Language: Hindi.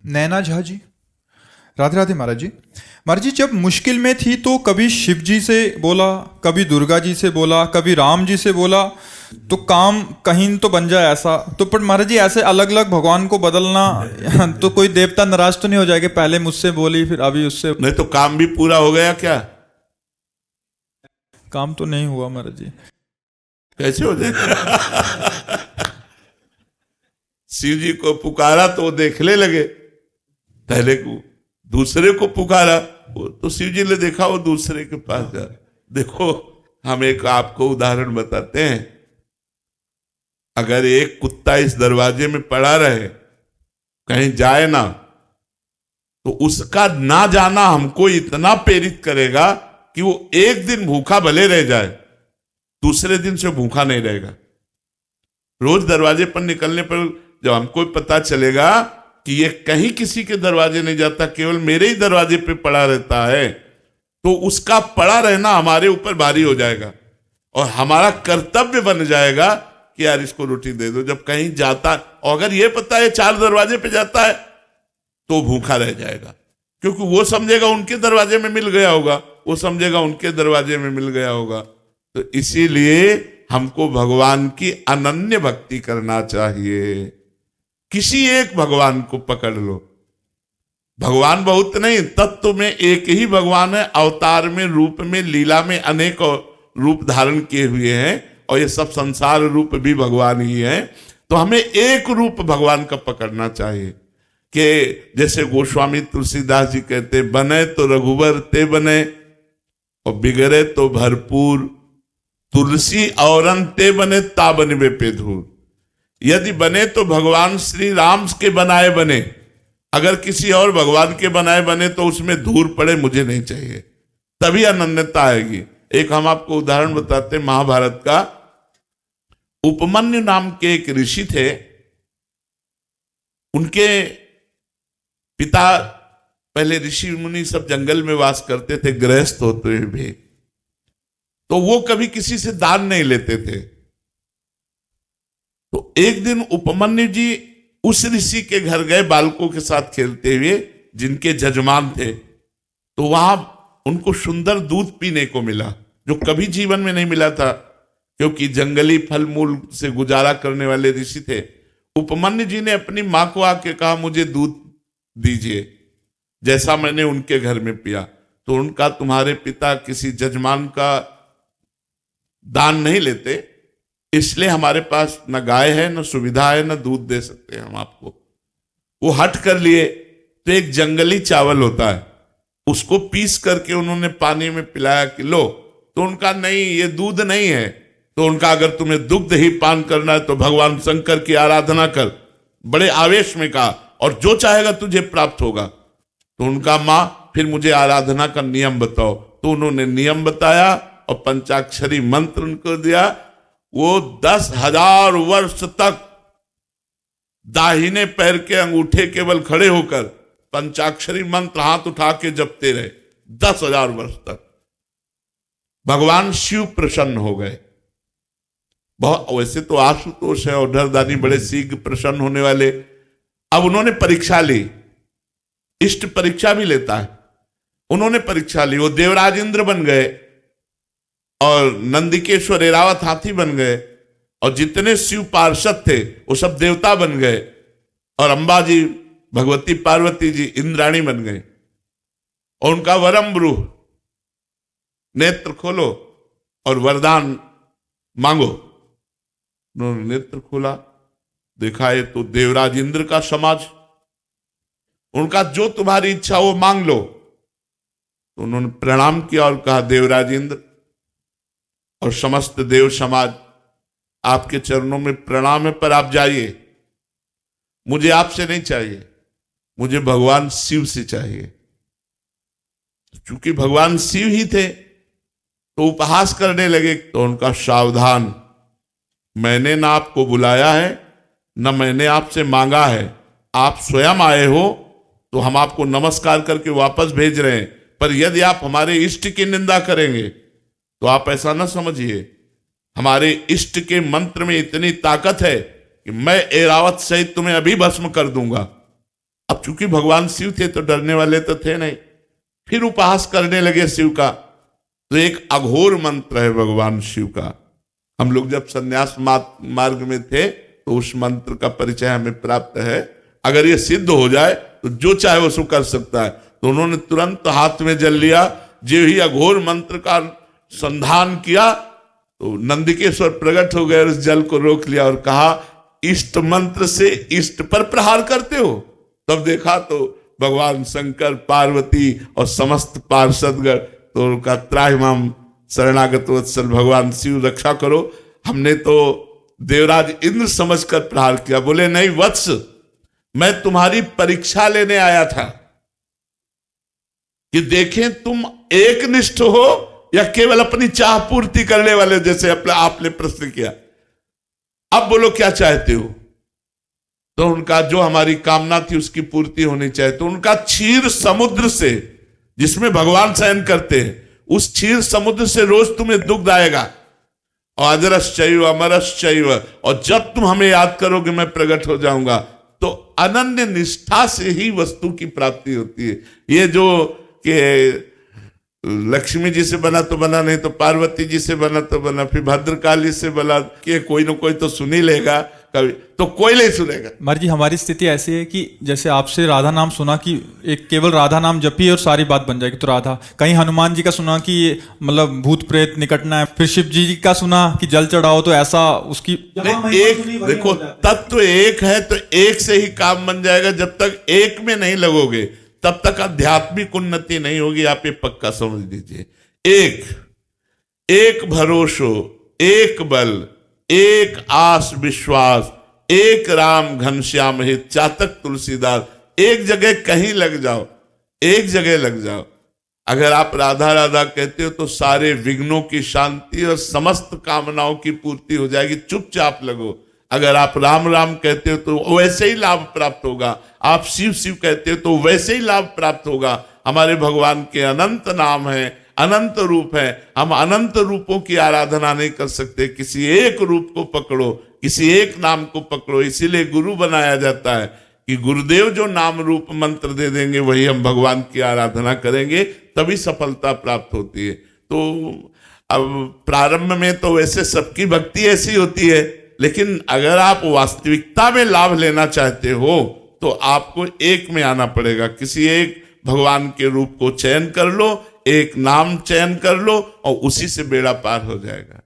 नैना झा जी, राधे राधे महाराज जी। महाराज जी, जब मुश्किल में थी तो कभी शिव जी से बोला, कभी दुर्गा जी से बोला, कभी राम जी से बोला, तो काम कहीं तो बन जाए ऐसा। तो पर महाराज जी, ऐसे अलग अलग भगवान को बदलना तो कोई देवता नाराज तो नहीं हो जाएगा? पहले मुझसे बोली, फिर अभी उससे। नहीं तो काम भी पूरा हो गया क्या? काम तो नहीं हुआ महाराज जी। कैसे हो जाएगा? शिव जी को पुकारा तो वो देखने लगे, पहले को दूसरे को पुकारा, वो तो शिव जी ने देखा, वो दूसरे के पास जा। देखो, हम एक आपको उदाहरण बताते हैं। अगर एक कुत्ता इस दरवाजे में पड़ा रहे, कहीं जाए ना, तो उसका ना जाना हमको इतना प्रेरित करेगा कि वो एक दिन भूखा भले रह जाए, दूसरे दिन से भूखा नहीं रहेगा। रोज दरवाजे पर निकलने पर जब हमको पता चलेगा कि ये कहीं किसी के दरवाजे नहीं जाता, केवल मेरे ही दरवाजे पे पड़ा रहता है, तो उसका पड़ा रहना हमारे ऊपर भारी हो जाएगा और हमारा कर्तव्य बन जाएगा कि यार इसको रोटी दे दो। जब कहीं जाता, और अगर ये पता है 4 दरवाजे पे जाता है, तो भूखा रह जाएगा, क्योंकि वो समझेगा उनके दरवाजे में मिल गया होगा, वो समझेगा उनके दरवाजे में मिल गया होगा। तो इसीलिए हमको भगवान की अनन्य भक्ति करना चाहिए। किसी एक भगवान को पकड़ लो। भगवान बहुत नहीं, तत्व में एक ही भगवान है। अवतार में, रूप में, लीला में अनेक रूप धारण किए हुए हैं, और ये सब संसार रूप भी भगवान ही है। तो हमें एक रूप भगवान का पकड़ना चाहिए। कि जैसे गोस्वामी तुलसीदास जी कहते, बने तो रघुवर ते बने और बिगड़े तो भरपूर, तुलसी औरन ते बने ता बनवे पे धूर। यदि बने तो भगवान श्री राम के बनाए बने, अगर किसी और भगवान के बनाए बने तो उसमें धूर पड़े, मुझे नहीं चाहिए, तभी अनन्यता आएगी। एक हम आपको उदाहरण बताते, महाभारत का। उपमन्यु नाम के एक ऋषि थे, उनके पिता, पहले ऋषि मुनि सब जंगल में वास करते थे, गृहस्थ होते हुए भी, तो वो कभी किसी से दान नहीं लेते थे। तो एक दिन उपमन्यु जी उस ऋषि के घर गए बालकों के साथ खेलते हुए, जिनके जजमान थे। तो वहां उनको सुंदर दूध पीने को मिला, जो कभी जीवन में नहीं मिला था, क्योंकि जंगली फल मूल से गुजारा करने वाले ऋषि थे। उपमन्यु जी ने अपनी मां को आके कहा, मुझे दूध दीजिए, जैसा मैंने उनके घर में पिया। तो उनका, तुम्हारे पिता किसी जजमान का दान नहीं लेते, इसलिए हमारे पास न गाय है, न सुविधा है, न दूध दे सकते हैं हम आपको। वो हट कर लिए। तो एक जंगली चावल होता है, उसको पीस करके उन्होंने पानी में पिलाया कि लो। तो उनका, नहीं, ये दूध नहीं है। तो उनका, अगर तुम्हें दुग्ध ही पान करना है तो भगवान शंकर की आराधना कर। बड़े आवेश में कहा, और जो चाहेगा तुझे प्राप्त होगा। तो उनका, माँ फिर मुझे आराधना का नियम बताओ। तो उन्होंने नियम बताया और पंचाक्षरी मंत्र उनको दिया। वो 10,000 वर्ष तक दाहिने पैर के अंगूठे केवल खड़े होकर पंचाक्षरी मंत्र हाथ उठा के जपते रहे 10,000 वर्ष तक। भगवान शिव प्रसन्न हो गए। बहुत, वैसे तो आशुतोष है और डरदानी बड़े शीघ्र प्रसन्न होने वाले। अब उन्होंने परीक्षा ली, इष्ट परीक्षा भी लेता है। उन्होंने परीक्षा ली, वो देवराज इंद्र बन गए और नंदिकेश्वर एरावत हाथी बन गए, और जितने शिव पार्षद थे वो सब देवता बन गए, और अंबा जी, भगवती पार्वती जी इंद्राणी बन गए। और उनका वरम ब्रूह, नेत्र खोलो और वरदान मांगो। उन्होंने नेत्र खोला, देखा ये तो देवराज इंद्र का समाज, उनका जो तुम्हारी इच्छा वो मांग लो। तो उन्होंने प्रणाम किया और कहा, देवराज इंद्र और समस्त देव समाज, आपके चरणों में प्रणाम है, पर आप जाइए, मुझे आपसे नहीं चाहिए, मुझे भगवान शिव से चाहिए। चूंकि भगवान शिव ही थे तो उपहास करने लगे। तो उनका, सावधान, मैंने ना आपको बुलाया है, न मैंने आपसे मांगा है, आप स्वयं आए हो तो हम आपको नमस्कार करके वापस भेज रहे हैं। पर यदि आप हमारे इष्ट की निंदा करेंगे तो आप ऐसा ना समझिए, हमारे इष्ट के मंत्र में इतनी ताकत है कि मैं एरावत सहित तुम्हें अभी भस्म कर दूंगा। अब चूंकि भगवान शिव थे तो डरने वाले तो थे नहीं, फिर उपहास करने लगे शिव का। तो एक अघोर मंत्र है भगवान शिव का। हम लोग जब संन्यास मार्ग में थे तो उस मंत्र का परिचय हमें प्राप्त है। अगर ये सिद्ध हो जाए तो जो चाहे वो सो कर सकता है। तो उन्होंने तुरंत हाथ में जल लिया। जो ही अघोर मंत्र का संधान किया तो नंदिकेश्वर प्रकट हो गए और उस जल को रोक लिया और कहा, इष्ट मंत्र से इष्ट पर प्रहार करते हो। तब देखा तो भगवान शंकर, पार्वती और समस्त पार्षदगण तो उनका त्राहिमाम शरणागत वत्सल भगवान शिव रक्षा करो। हमने तो देवराज इंद्र समझकर प्रहार किया। बोले नहीं वत्स, मैं तुम्हारी परीक्षा लेने आया था कि देखें तुम एकनिष्ठ हो या केवल अपनी चाह पूर्ति करने वाले, जैसे आपने प्रश्न किया। अब बोलो क्या चाहते हो। तो उनका जो हमारी कामना थी उसकी पूर्ति होनी चाहिए। तो उनका क्षीर समुद्र से, जिसमें भगवान शयन करते हैं, उस क्षीर समुद्र से रोज तुम्हें दुग्ध आएगा। और अजरश्चैव अमरश्चैव, और जब तुम हमें याद करोगे मैं प्रकट हो जाऊंगा। तो अनन्य निष्ठा से ही वस्तु की प्राप्ति होती है। ये जो कि लक्ष्मी जी से बना तो बना, नहीं तो पार्वती जी से बना तो बना, फिर भद्रकाली से बना, कि कोई ना कोई तो सुन ही लेगा, कभी तो कोई नहीं सुनेगा। महाराज जी हमारी स्थिति ऐसी है कि जैसे आपसे राधा नाम सुना कि एक केवल राधा नाम जपिए और सारी बात बन जाएगी, तो राधा। कहीं हनुमान जी का सुना कि मतलब भूत प्रेत निकटना है, फिर शिव जी का सुना कि जल चढ़ाओ, तो ऐसा उसकी एक देखो तत्व एक है तो एक से ही काम बन जाएगा। जब तक एक में नहीं लगोगे तब तक आध्यात्मिक उन्नति नहीं होगी। आप ये पक्का समझ लीजिए। एक भरोसो, एक बल, एक आस विश्वास, एक राम घनश्याम हित, चातक तुलसीदास। एक जगह कहीं लग जाओ, एक जगह लग जाओ। अगर आप राधा राधा कहते हो तो सारे विघ्नों की शांति और समस्त कामनाओं की पूर्ति हो जाएगी। चुपचाप लगो। अगर आप राम राम कहते हो तो वैसे ही लाभ प्राप्त होगा। आप शिव शिव कहते हो तो वैसे ही लाभ प्राप्त होगा। हमारे भगवान के अनंत नाम है, अनंत रूप है। हम अनंत रूपों की आराधना नहीं कर सकते। किसी एक रूप को पकड़ो, किसी एक नाम को पकड़ो। इसीलिए गुरु बनाया जाता है कि गुरुदेव जो नाम रूप मंत्र दे देंगे वही हम भगवान की आराधना करेंगे, तभी सफलता प्राप्त होती है। तो अब प्रारंभ में तो वैसे सबकी भक्ति ऐसी होती है, लेकिन अगर आप वास्तविकता में लाभ लेना चाहते हो तो आपको एक में आना पड़ेगा। किसी एक भगवान के रूप को चयन कर लो, एक नाम चयन कर लो और उसी से बेड़ा पार हो जाएगा।